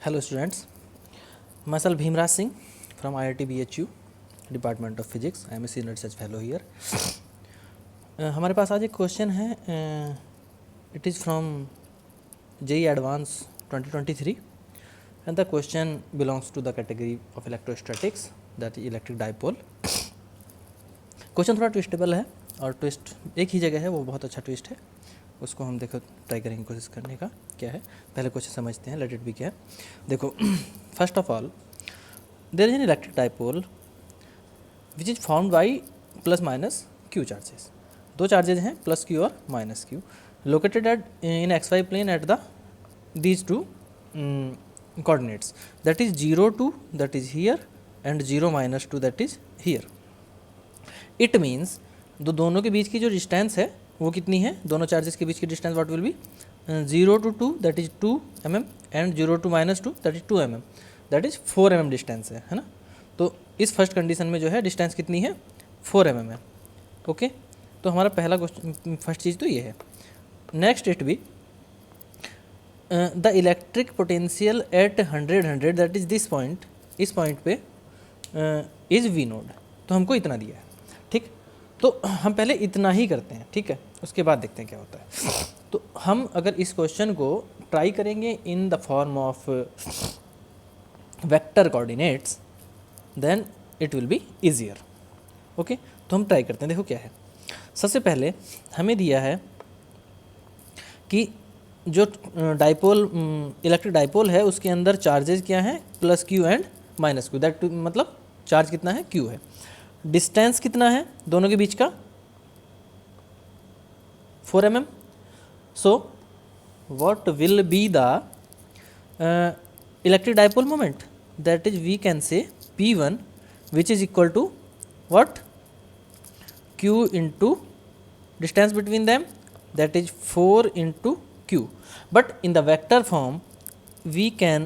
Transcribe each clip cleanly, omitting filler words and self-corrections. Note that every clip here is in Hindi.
Hello students, myself Bhimraj Singh from IIT BHU Department of Physics. I am a senior research fellow here. हमारे पास आज एक क्वेश्चन है. It is from JEE Advance 2023 and the question belongs to the category of electrostatics, that is electric dipole. Question थोड़ा ट्विस्टेबल है और ट्विस्ट एक ही जगह है, वो बहुत अच्छा ट्विस्ट है. उसको हम देखो ट्राई करेंगे कोशिश करने का क्या है. पहले क्वेश्चन समझते हैं, लेट इट बी क्या है. देखो, first of all there is an electric dipole which is formed by plus minus q charges. दो चार्जेज हैं, प्लस क्यू और minus q, located at in x y plane at the these two coordinates, that is 0 2 that is here and 0 minus 2 that is here. It means दोनों के बीच की जो डिस्टेंस है वो कितनी है, दोनों चार्जेस के बीच की distance what will B 0 to 2 that is 2 mm and 0 to minus 2 that is 2 mm, that is 4 mm distance है ना. तो इस फर्स्ट कंडीशन में जो है डिस्टेंस कितनी है, 4 mm है. ओके, तो हमारा पहला क्वेश्चन फर्स्ट चीज़ तो ये है. Next it be the electric potential eight 100 that is this point, इस पॉइंट पे इज़ वी नोड. तो हमको इतना दिया है, ठीक. तो हम पहले इतना ही करते हैं, ठीक है, उसके बाद देखते हैं क्या होता है. तो हम अगर इस क्वेश्चन को ट्राई करेंगे in the form of vector coordinates then it will be easier. Okay, तो हम ट्राई करते हैं. देखो क्या है. सबसे पहले हमें दिया है कि जो डाइपोल इलेक्ट्रिक डाइपोल है उसके अंदर चार्जेस क्या हैं, plus q and minus Q. That मतलब चार्ज कितना है, क्यू है. डिस्टेंस कितना है दोनों के बीच का, 4 mm. So what will be the electric dipole moment, that is we can say P1 which is equal to what, Q into distance between them, that is 4 into q. But in the vector form we can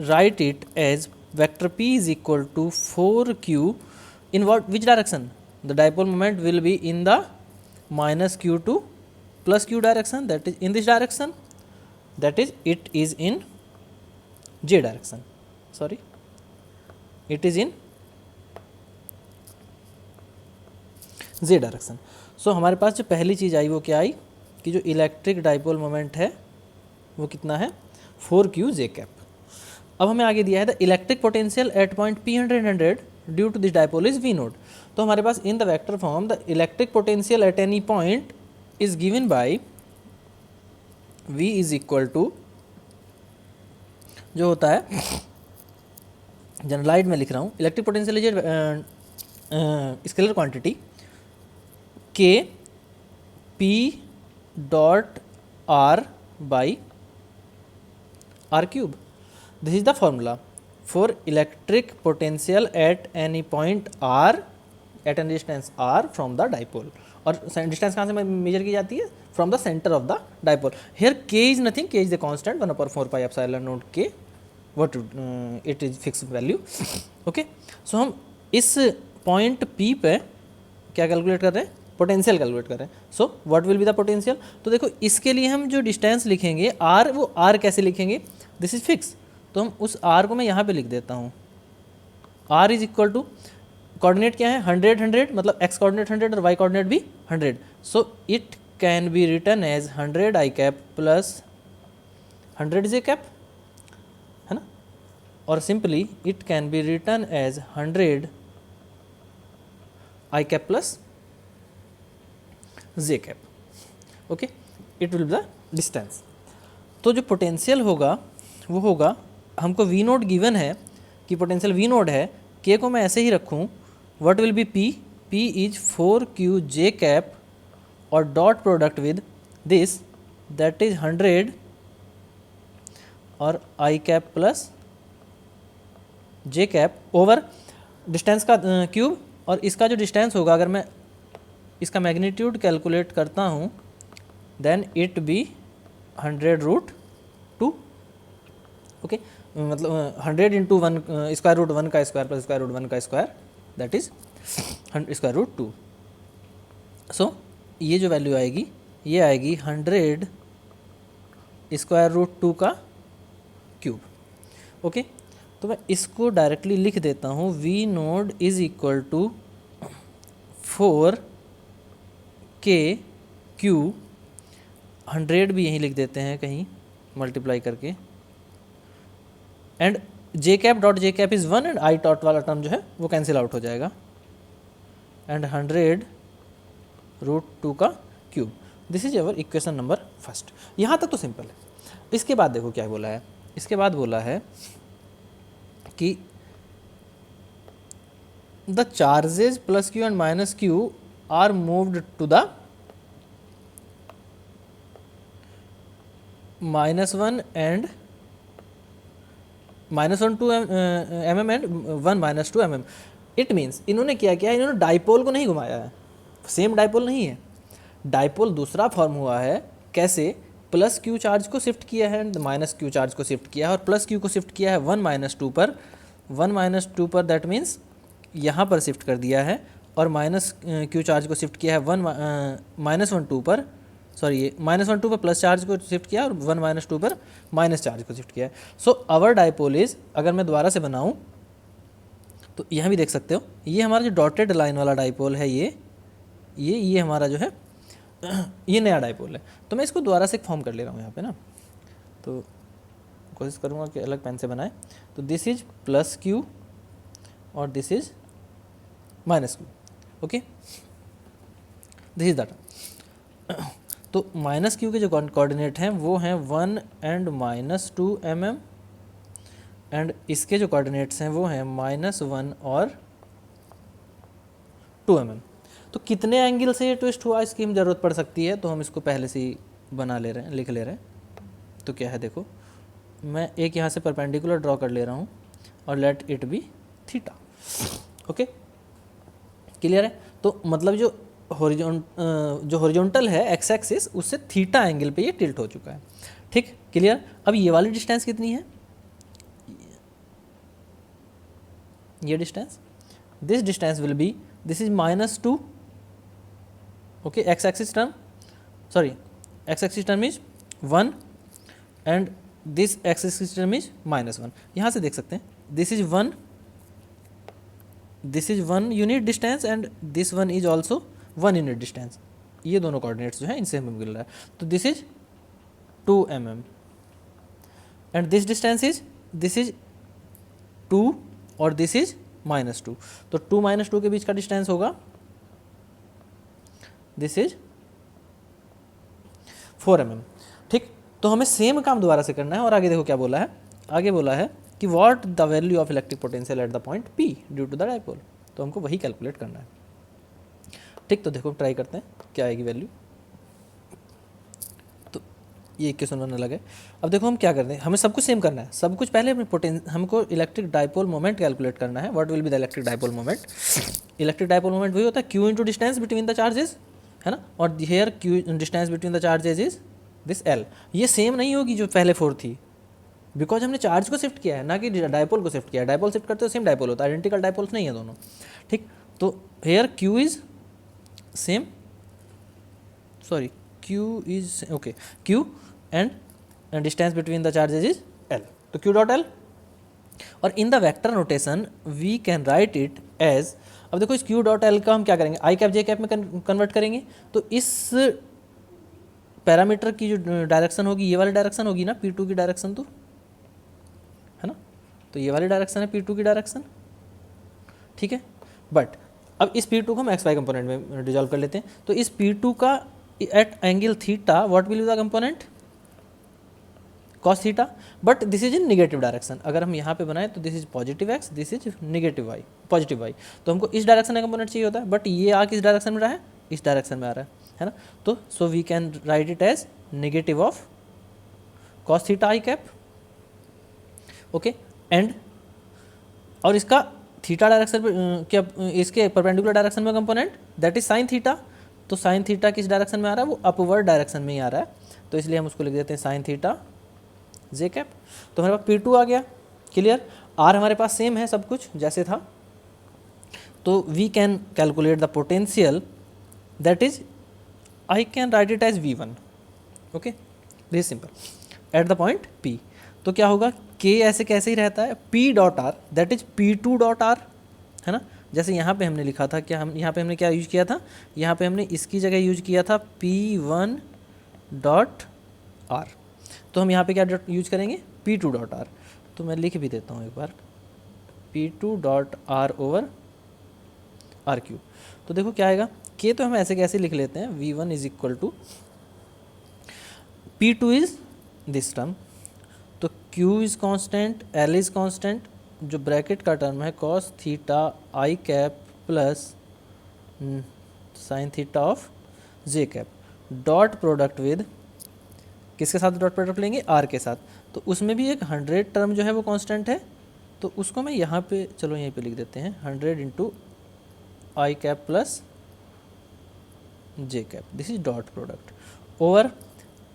write it as vector p is equal to 4q in which direction, the dipole moment will be in the minus q to plus q direction, that is in this direction, that is it is in j direction, sorry it is in z direction. सो हमारे पास जो पहली चीज़ आई वो क्या आई कि जो इलेक्ट्रिक डाइपोल मोमेंट है वो कितना है, 4q j कैप. अब हमें आगे दिया है the electric potential at point P 100 due to this dipole is V naught. तो हमारे पास in the vector form the electric potential at any point is given by V is equal to, जो होता है जनरलाइज में लिख रहा हूँ, electric potential is scalar quantity K P dot R by R cube. This is the formula for electric potential at any point R at any distance R from the dipole. और डिस्टेंस कहाँ से मेजर की जाती है, from the centre of the dipole. Here K is nothing, K is the constant 1/4 pi epsilon naught K, what it is fixed value. Okay, so हम इस पॉइंट P पे क्या कैलकुलेट कर रहे हैं, पोटेंशियल कैलकुलेट कर रहे हैं. सो what will be the potential. तो देखो इसके लिए हम जो डिस्टेंस लिखेंगे r, वो r कैसे लिखेंगे, दिस इज फिक्स. तो हम उस r को मैं यहाँ पे लिख देता हूँ, r is equal to coordinate क्या है, 100 100, मतलब x कोऑर्डिनेट 100 और y कोऑर्डिनेट भी 100. So it can be written as 100 i cap plus 100 j cap, है ना. और simply it can be written as 100 i cap plus j cap. Okay, it will be the distance. तो जो पोटेंशियल होगा वो होगा, हमको V नोड गिवन है कि पोटेंशियल V नोड है, K को मैं ऐसे ही रखूँ, what will be P, P is 4q j cap और dot product with this, that is 100 और i cap plus j cap over distance का क्यूब. और इसका जो डिस्टेंस होगा, अगर मैं इसका मैग्नीट्यूड कैलकुलेट करता हूँ, देन इट बी 100√2. ओके, मतलब 100 इंटू 1 स्क्वायर रूट 1 का स्क्वायर प्लस स्क्वायर रूट 1 का square, that is square root 2. So ये जो वैल्यू आएगी ये आएगी 100 स्क्वायर रूट 2 का क्यूब. ओके, तो मैं इसको डायरेक्टली लिख देता हूँ, V naught is equal to 4k(q), 100 भी यहीं लिख देते हैं कहीं मल्टीप्लाई करके, and J cap dot J cap is 1 and I dot वाला टर्म जो है वो कैंसिल आउट हो जाएगा, एंड 100√2 का cube. This is our equation number first. यहाँ तक तो सिंपल है। इसके बाद देखो क्या बोला है, इसके बाद बोला है कि the charges plus q and minus q are moved to the -1 and -1 to mm and 1 -2 mm। It means इन्होंने क्या किया, इन्होंने डाइपोल को नहीं घुमाया है, सेम डाइपोल नहीं है, डाइपोल दूसरा फॉर्म हुआ है। कैसे? प्लस क्यू चार्ज को शिफ्ट किया है एंड माइनस क्यू चार्ज को शिफ्ट किया है, और प्लस क्यू को शिफ्ट किया है 1 -2 पर, 1 -2 पर, दैट मीन्स यहाँ पर शिफ्ट कर दिया है, और माइनस क्यू चार्ज को शिफ्ट किया है -1 2 पर, सॉरी ये -1 2 पर प्लस चार्ज को शिफ्ट किया और 1 -2 पर माइनस चार्ज को शिफ्ट किया है। सो अवर डाइपोल इज, अगर मैं दोबारा से बनाऊँ तो यहाँ भी देख सकते हो, ये हमारा जो डॉटेड लाइन वाला डाइपोल है, ये हमारा जो है ये नया डाइपोल है। तो मैं इसको दोबारा से फॉर्म कर ले रहा हूँ यहाँ पे ना, तो कोशिश करूँगा कि अलग पेन से बनाए। तो दिस इज प्लस क्यू और this is minus Q, okay, this is that. तो माइनस क्यू के जो कोऑर्डिनेट हैं वो हैं 1 एंड -2 mm, एंड इसके जो कोऑर्डिनेट्स हैं वो हैं -1 और 2 mm। तो कितने एंगल से ये ट्विस्ट हुआ इसकी हम ज़रूरत पड़ सकती है, तो हम इसको पहले से ही बना ले रहे हैं, लिख ले रहे हैं। तो क्या है देखो, मैं एक यहाँ से परपेंडिकुलर ड्रॉ कर ले रहा हूँ और let it be theta, okay, clear है। तो मतलब जो हॉरिजॉन्टल है एक्स एक्सिस, उससे थीटा एंगल पे ये टिल्ट हो चुका है, ठीक, क्लियर। अब ये वाली डिस्टेंस कितनी है, ये distance, this distance will be, this is -2, okay, x axis term, sorry x axis term is 1 and this x axis term is -1। यहाँ से देख सकते हैं this is 1, this is 1 unit distance and this one is also 1 unit distance. ये दोनों कोऑर्डिनेट्स जो है इनसे हमें मिल रहा है। तो this is 2 mm and this distance is, this is 2 और दिस इज -2। तो 2 -2 के बीच का डिस्टेंस होगा, दिस इज 4 mm, ठीक। तो हमें सेम काम दोबारा से करना है, और आगे देखो क्या बोला है, आगे बोला है कि what the value of electric potential at the point P due to the dipole. तो हमको वही कैलकुलेट करना है, ठीक। तो देखो ट्राई करते हैं क्या आएगी वैल्यू। तो ये इक्वेशन बनने लगे। अब देखो हम क्या करते हैं, हमें सब कुछ सेम करना है, सब कुछ पहले हमको इलेक्ट्रिक डाइपोल मोमेंट कैलकुलेट करना है। What will be the electric dipole moment. Electric dipole moment वही होता है Q into distance between the charges, है ना, और here Q distance between the charges is this L। ये सेम नहीं होगी जो पहले 4 थी, बिकॉज हमने चार्ज को शिफ्ट किया है ना कि डाइपोल को शिफ्ट किया है। डाइपोल शिफ्ट करते हो सेम डाइपोल होता है, आइडेंटिकल डाइपोल्स नहीं है दोनों, ठीक। तो here Q is same, sorry Q is okay, Q and distance between the charges is L। तो Q डॉट L, और in the vector notation we can write it as, अब देखो इस Q डॉट L का हम क्या करेंगे, आई कैप जे कैप में कन्वर्ट करेंगे। तो इस पैरामीटर की जो डायरेक्शन होगी ये वाली डायरेक्शन होगी ना, P2 की डायरेक्शन, तो है ना, तो ये वाली डायरेक्शन है P2 की डायरेक्शन, ठीक है। बट अब इस P2 को हम XY कंपोनेंट में डिजॉल्व कर लेते हैं। तो इस P2 का at angle theta what will be the component, cos theta, but this is in negative direction. अगर हम यहाँ पे बनाएं तो this is positive x, this is negative y, positive y। तो हमको इस डायरेक्शन का कंपोनेंट चाहिए होता है, बट ये आ किस डायरेक्शन में रहा है, इस डायरेक्शन में आ रहा है ना। तो so we can write it as negative of cos theta I cap, okay, and और इसका थीटा डायरेक्शन क्या, इसके परपेंडिकुलर डायरेक्शन में component that is sine theta. तो साइन थीटा किस डायरेक्शन में आ रहा है, वो अपवर्ड डायरेक्शन में ही आ रहा है, तो इसलिए हम उसको लिख देते हैं साइन थीटा जे कैप। तो हमारे पास P2 आ गया, क्लियर। R हमारे पास सेम है सब कुछ जैसे था। तो we can calculate the potential, that is I can write it as V1, okay, this simple, at the point P। तो क्या होगा, के ऐसे कैसे ही रहता है, P dot are that is P two dot are, है ना। जैसे यहाँ पे हमने लिखा था, क्या हम यहाँ पे हमने क्या यूज किया था, यहाँ पे हमने इसकी जगह यूज किया था पी वन डॉट आर, तो हम यहाँ पे क्या डॉट यूज करेंगे, पी टू डॉट आर। तो मैं लिख भी देता हूँ एक बार, P two dot R over R cube. तो देखो क्या आएगा, के तो हम ऐसे कैसे लिख लेते हैं, V one is equal to P two is this term, तो Q is constant, L is constant, जो ब्रैकेट का टर्म है cos theta I cap plus sine theta of J cap, dot product with, किसके साथ डॉट प्रोडक्ट लेंगे, R के साथ। तो उसमें भी एक 100 टर्म जो है वो कांस्टेंट है, तो उसको मैं यहाँ पे, चलो यहीं पे लिख देते हैं 100 into I cap plus J cap, this is dot product over,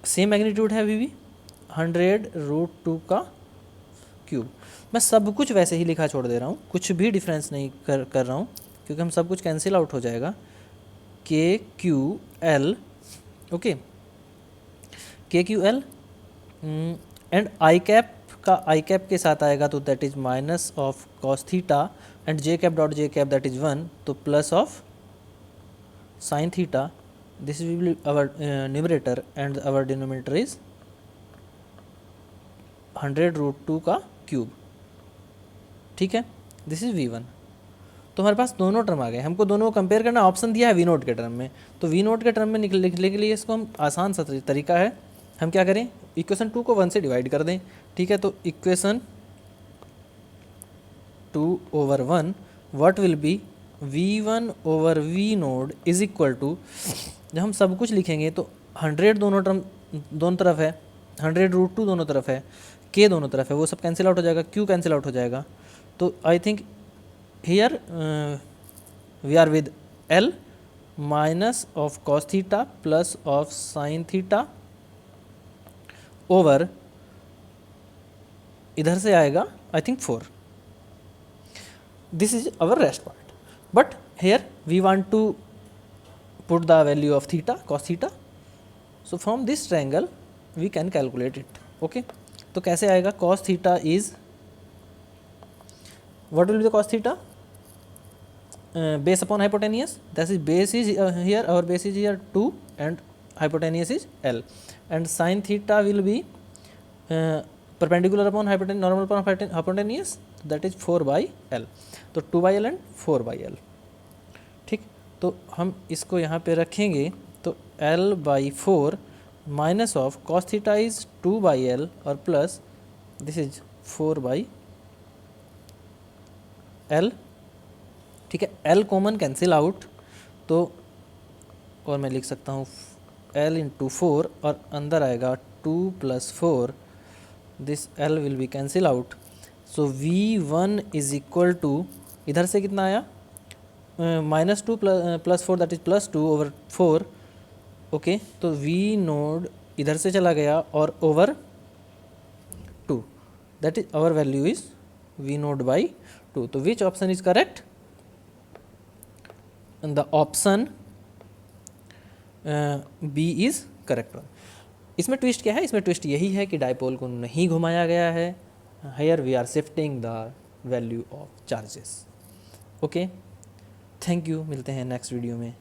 same magnitude है अभी भी 100√2 का क्यूब। मैं सब कुछ वैसे ही लिखा छोड़ दे रहा हूँ, कुछ भी डिफरेंस नहीं कर रहा हूँ, क्योंकि हम सब कुछ कैंसिल आउट हो जाएगा, K Q L, okay, K Q L and I cap का आई कैप के साथ आएगा तो that is minus of cos theta and J cap dot J cap that is 1, तो plus of sine theta, this will be our numerator and our denominator is 100√2 का क्यूब, ठीक है, दिस इज V1। तो हमारे पास दोनों टर्म आ गए, हमको दोनों को कंपेयर करना, ऑप्शन दिया है V नोट के टर्म में, तो V नोट के टर्म में लिखने के लिए इसको हम आसान सा तरीका है, हम क्या करें, इक्वेशन 2 को 1 से डिवाइड कर दें, ठीक है। तो equation 2 over 1 what will be V1 over V naught is equal to, जब हम सब कुछ लिखेंगे तो 100 दोनों टर्म दोनों तरफ है, 100√2 दोनों तरफ है, के दोनों तरफ है, वो सब कैंसिल आउट हो जाएगा, क्यू कैंसिल आउट हो जाएगा। तो I think here we are with L minus of cos theta plus of sine theta over, इधर से आएगा I think 4, this is our rest part, but here we want to put the value of theta cos theta, so from this triangle we can calculate it, okay. तो कैसे आएगा, cos theta is, what will be the cos theta, base upon hypotenuse, that is base is here, our base is here 2 and hypotenuse is L, and sin theta will be perpendicular upon hypotenuse, normal upon hypotenuse, that is 4 by L, तो 2 by L and 4 by L, ठीक। तो हम इसको यहाँ पे रखेंगे, तो L by 4 minus of cos theta is 2 by L और plus this is 4 by L, ठीक है। L कॉमन कैंसिल आउट, तो और मैं लिख सकता हूँ L इंटू 4 और अंदर आएगा 2 + 4, this L will be cancel out, so V1 is equal to, इधर से कितना आया, -2 + 4 दैट इज +2 ओवर 4, ओके। तो V नोड इधर से चला गया और over 2, that is our value is V naught by 2, तो which option is correct, the option B is correct one. इसमें ट्विस्ट क्या है, इसमें ट्विस्ट यही है कि डायपोल को नहीं घुमाया गया है, here we are shifting the value of charges, okay. Thank you, मिलते हैं नेक्स्ट वीडियो में।